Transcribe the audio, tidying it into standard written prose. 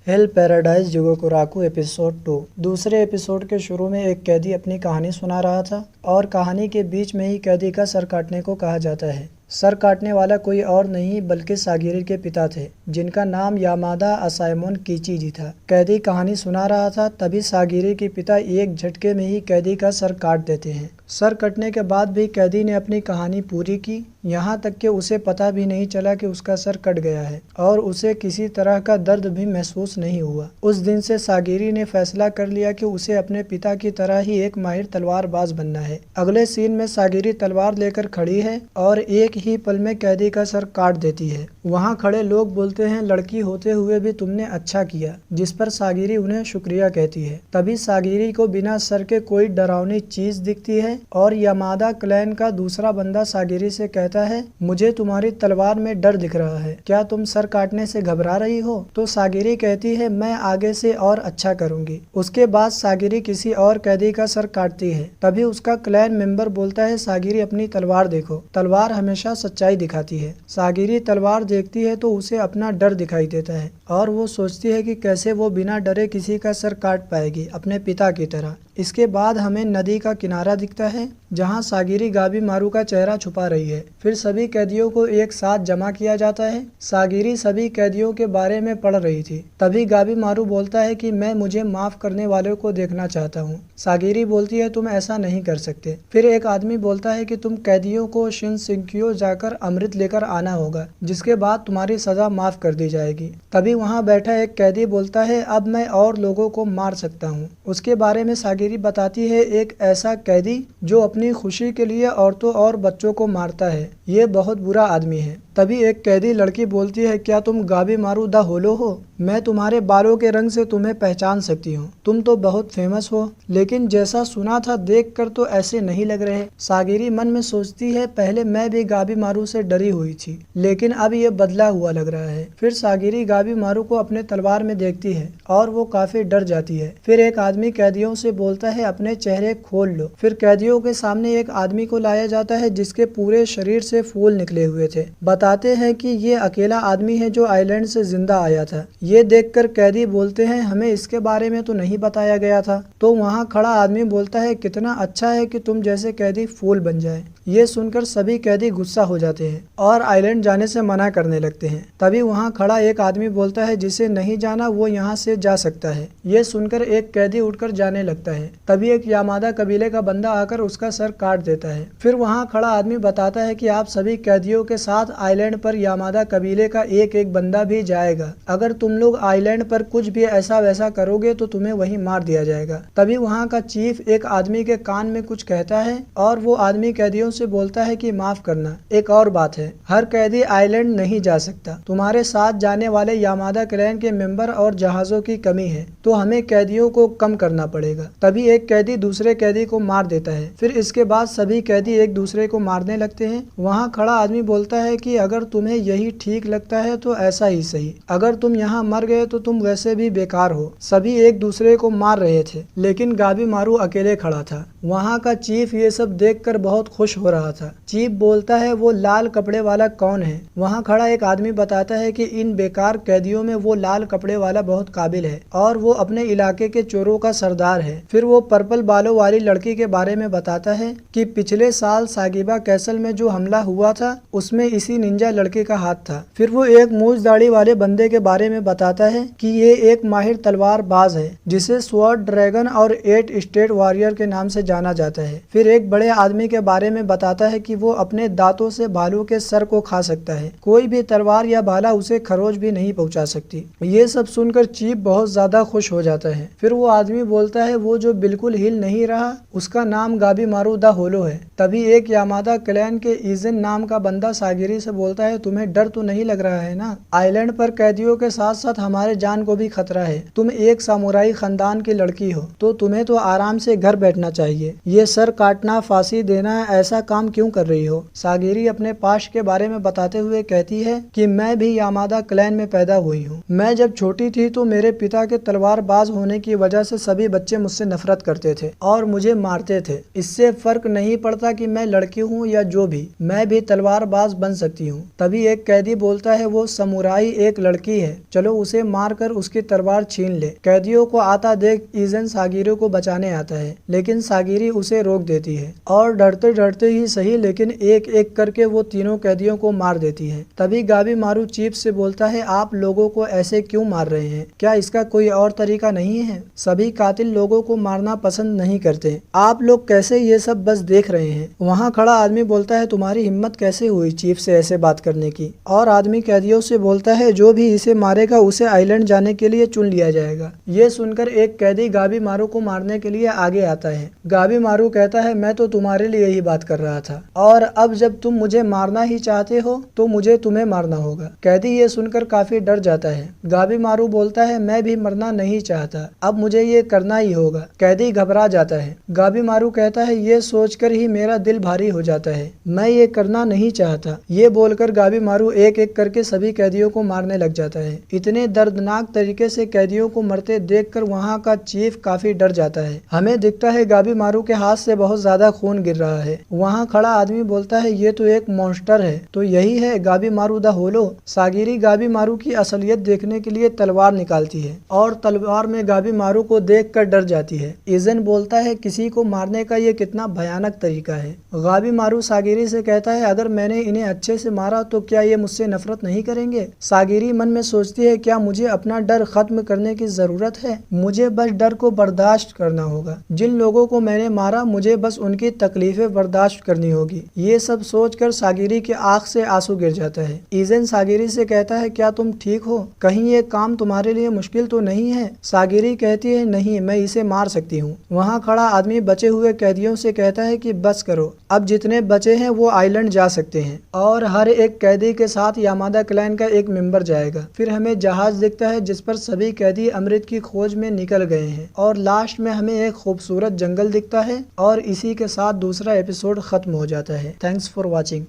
Hello paradise जुगोकुराकू episode 2। दूसरे episode के शुरू में एक कैदी अपनी कहानी सुना रहा था और कहानी के बीच में ही कैदी का सर काटने को कहा जाता है। सर काटने वाला कोई और नहीं बल्कि सागिरी के पिता थे, जिनका नाम यामादा असायमोन कीची था। कैदी कहानी सुना रहा था, तभी सागिरी के पिता एक झटके में ही कैदी का सर काट देते हैं। सर कटने के बाद भी कैदी ने अपनी कहानी पूरी की, यहाँ तक कि उसे पता भी नहीं चला कि उसका सर कट गया है और उसे किसी तरह का दर्द भी महसूस नहीं हुआ। उस दिन से सागिरी ने फैसला कर लिया कि उसे अपने पिता की तरह ही एक माहिर तलवारबाज बनना है। अगले सीन में सागिरी तलवार लेकर खड़ी है और एक ही पल में कैदी का सर काट देती है। वहाँ खड़े लोग बोलते हैं, लड़की होते हुए भी तुमने अच्छा किया, जिस पर सागिरी उन्हें शुक्रिया कहती है। तभी सागिरी को बिना सर के कोई डरावनी चीज दिखती है और यामादा क्लैन का दूसरा बंदा सागिरी से कहता है, मुझे तुम्हारी तलवार में डर दिख रहा है, क्या तुम सर काटने से घबरा रही हो? तो सागिरी कहती है, मैं आगे से और अच्छा करूंगी। उसके बाद सागिरी किसी और कैदी का सर काटती है। तभी उसका क्लैन मेंबर बोलता है, सागिरी अपनी तलवार देखो, तलवार हमेशा सच्चाई दिखाती है। सागिरी तलवार देखती है तो उसे अपना डर दिखाई देता है और वो सोचती है कि कैसे वो बिना डरे किसी का सर काट पाएगी, अपने पिता की तरह। इसके बाद हमें नदी का किनारा दिखता है जहां सागिरी गाबी मारू का चेहरा छुपा रही है। फिर सभी कैदियों को एक साथ जमा किया जाता है। सागिरी सभी कैदियों के बारे में पढ़ रही थी। तभी गाबी मारू बोलता है कि मैं मुझे माफ करने वालों को देखना चाहता हूँ। सागिरी बोलती है, तुम ऐसा नहीं कर सकते। फिर एक आदमी बोलता है कि तुम कैदियों को शिनसिंक्यो जाकर अमृत लेकर आना होगा, जिसके बाद तुम्हारी सजा माफ कर दी जाएगी। तभी वहाँ बैठा एक कैदी बोलता है, अब मैं और लोगों को मार सकता हूँ। उसके बारे में सागिरी बताती है, एक ऐसा कैदी जो अपनी खुशी के लिए औरतों और बच्चों को मारता है, ये बहुत बुरा आदमी है। तभी एक कैदी लड़की बोलती है, क्या तुम गाबी मारू द होलो हो? मैं तुम्हारे बालों के रंग से तुम्हें पहचान सकती हूँ, तुम तो बहुत फेमस हो, लेकिन जैसा सुना था देखकर तो ऐसे नहीं लग रहे। सागिरी मन में सोचती है, पहले मैं भी गाबी मारू से डरी हुई थी, लेकिन अब ये बदला हुआ लग रहा है। फिर सागिरी गाबी मारू को अपने तलवार में देखती है और वो काफी डर जाती है। फिर एक आदमी कैदियों से बोलता है, अपने चेहरे खोल लो। फिर कैदियों के सामने एक आदमी को लाया जाता है जिसके पूरे शरीर से फूल निकले हुए थे। बताते हैं कि ये अकेला आदमी है जो आइलैंड से जिंदा आया था। ये देखकर कैदी बोलते हैं, हमें इसके बारे में तो नहीं बताया गया था। तो वहाँ खड़ा आदमी बोलता है, कितना अच्छा है कि तुम जैसे कैदी फूल बन जाए। ये सुनकर सभी कैदी गुस्सा हो जाते हैं और आइलैंड जाने से मना करने लगते हैं। तभी वहाँ खड़ा एक आदमी बोलता है, जिसे नहीं जाना वो यहाँ से जा सकता है। ये सुनकर एक कैदी उठकर जाने लगता है। तभी एक यामादा कबीले का बंदा आकर उसका सर काट देता है। फिर वहाँ खड़ा आदमी बताता है कि आप सभी कैदियों के साथ आइलैंड पर यामादा कबीले का एक एक बंदा भी जाएगा। अगर तुम लोग आइलैंड पर कुछ भी ऐसा वैसा करोगे तो तुम्हें वहीं मार दिया जाएगा। तभी वहाँ का चीफ एक आदमी के कान में कुछ कहता है और वो आदमी कैदियों से बोलता है कि माफ करना, एक और बात है, हर कैदी आइलैंड नहीं जा सकता। तुम्हारे साथ जाने वाले यामादा क्लैन के मेंबर और जहाजों की कमी है, तो हमें कैदियों को कम करना पड़ेगा। तभी एक कैदी दूसरे कैदी को मार देता है। फिर इसके बाद सभी कैदी एक दूसरे को मारने लगते हैं। वहाँ खड़ा आदमी बोलता है कि अगर तुम्हें यही ठीक लगता है तो ऐसा ही सही, अगर तुम यहाँ मर गए तो तुम वैसे भी बेकार हो। सभी एक दूसरे को मार रहे थे, लेकिन गाबी मारू अकेले खड़ा था। वहाँ का चीफ ये सब देखकर बहुत खुश हो रहा था। चीफ बोलता है, वो लाल कपड़े वाला कौन है? वहाँ खड़ा एक आदमी बताता है कि इन बेकार कैदियों में वो लाल कपड़े वाला बहुत काबिल है और वो अपने इलाके के चोरों का सरदार है। फिर वो पर्पल बालों वाली लड़की के बारे में बताता है कि पिछले साल सागिबा कैसल में जो हमला हुआ था उसमें इसी निंजा लड़के का हाथ था। फिर वो एक मूछ दाढ़ी वाले बंदे के बारे में बताता है कि ये एक माहिर तलवार बाज है जिसे स्वॉर्ड ड्रैगन और 8 स्टेट वॉरियर के नाम से जाना जाता है। फिर एक बड़े आदमी के बारे में बताता है कि वो अपने दांतों से भालू के सर को खा सकता है, कोई भी तलवार या भाला उसे खरोच भी नहीं पहुंचा सकती। ये सब सुनकर चीफ बहुत ज्यादा खुश हो जाता है। फिर वो आदमी बोलता है, वो जो बिल्कुल हिल नहीं रहा उसका नाम गाबी मारू द होलो है। तभी एक यामादा क्लैन के इजन नाम का बंदा सागिरी से बोलता है, तुम्हें डर तो नहीं लग रहा है ना? आइलैंड पर कैदियों के साथ साथ हमारे जान को भी खतरा है। तुम एक सामुराई खानदान की लड़की हो तो तुम्हें तो आराम से घर बैठना चाहिए। ये सर काटना, फांसी देना, ऐसा काम क्यों कर रही हो? सागिरी अपने पास्ट के बारे में बताते हुए कहती है कि मैं भी यामादा क्लैन में पैदा हुई हूँ। मैं जब छोटी थी तो मेरे पिता के तलवारबाज होने की वजह से सभी बच्चे मुझसे नफरत करते थे और मुझे मारते थे। इससे फर्क नहीं पड़ता कि मैं लड़की हूँ या जो भी, मैं भी तलवारबाज बन सकती सकती हूँ। तभी एक कैदी बोलता है वो समुराई एक लड़की है, चलो उसे मारकर उसकी तलवार छीन ले। कैदियों को आता देख ईजन सागिरी को बचाने आता है, लेकिन सागिरी उसे रोक देती है और डरते डरते ही सही लेकिन एक एक करके वो तीनों कैदियों को मार देती है। तभी गाबीमारू चीफ से बोलता है आप लोगों को ऐसे क्यों मार रहे हैं? क्या इसका कोई और तरीका नहीं है? सभी कातिल लोगों को मारना पसंद नहीं करते, आप लोग कैसे ये सब बस देख रहे हैं? वहाँ खड़ा आदमी बोलता है तुम्हारी हिम्मत कैसे हुई चीफ से ऐसे बात करने की? और आदमी कैदियों से बोलता है जो भी इसे मारेगा उसे आइलैंड जाने के लिए चुन लिया जाएगा। ये सुनकर एक कैदी गाबीमारू को मारने के लिए आगे आता है। गाबीमारू कहता है मैं तो तुम्हारे लिए ही बात कर रहा था और अब जब तुम मुझे मारना ही चाहते हो तो मुझे तुम्हें मारना होगा। कैदी ये सुनकर काफी डर जाता है। गाबीमारू बोलता है मैं भी मरना नहीं चाहता, अब मुझे ये करना ही होगा। कैदी घबरा जाता है। गाबीमारू कहता है ये सोचकर ही मेरा दिल भारी हो जाता है, मैं ये करना नहीं चाहता। ये बोलकर गाबीमारू एक एक करके सभी कैदियों को मारने लग जाता है। इतने दर्दनाक तरीके से कैदियों को मरते देखकर वहाँ का चीफ काफी डर जाता है। हमें दिखता है गाबीमारू के हाथ से बहुत ज्यादा खून गिर रहा है। वहाँ खड़ा आदमी बोलता है ये तो एक मॉन्स्टर है। तो यही है गाबीमारू द होलो। सागिरी गाबीमारू की असलियत देखने के लिए तलवार निकालती है और तलवार में गाबीमारू को देखकर डर जाती है। ईजन बोलता है किसी को मारने का ये कितना भयानक तरीका है। गाबीमारू सागिरी से कहता है अगर मैंने इन्हें अच्छे से मारा तो क्या ये मुझसे नफरत नहीं करेंगे? सागिरी मन में सोचती है क्या मुझे अपना डर खत्म करने की जरूरत है? मुझे बस डर को बर्दाश्त करना होगा। जिन लोगों को मैंने मारा मुझे बस उनकी तकलीफें बर्दाश्त करनी होगी। ये सब सोचकर सागिरी की आंख से आंसू गिर जाता है। ईजन सागिरी से कहता है क्या तुम ठीक हो? कहीं ये काम तुम्हारे लिए मुश्किल तो नहीं है? सागिरी कहती है नहीं, मैं इसे मार सकती हूँ। वहाँ खड़ा आदमी बचे हुए कैदियों से कहता है कि बस करो, अब जितने बचे हैं वो आइलैंड जा सकते हैं और हर एक कैदी के साथ यामादा क्लैन का एक मेंबर जाएगा। फिर हमें जहाज दिखता है जिस पर सभी कैदी अमृत की खोज में निकल गए हैं और लास्ट में हमें एक खूबसूरत जंगल दिखता है और इसी के साथ दूसरा एपिसोड खत्म हो जाता है। Thanks for watching.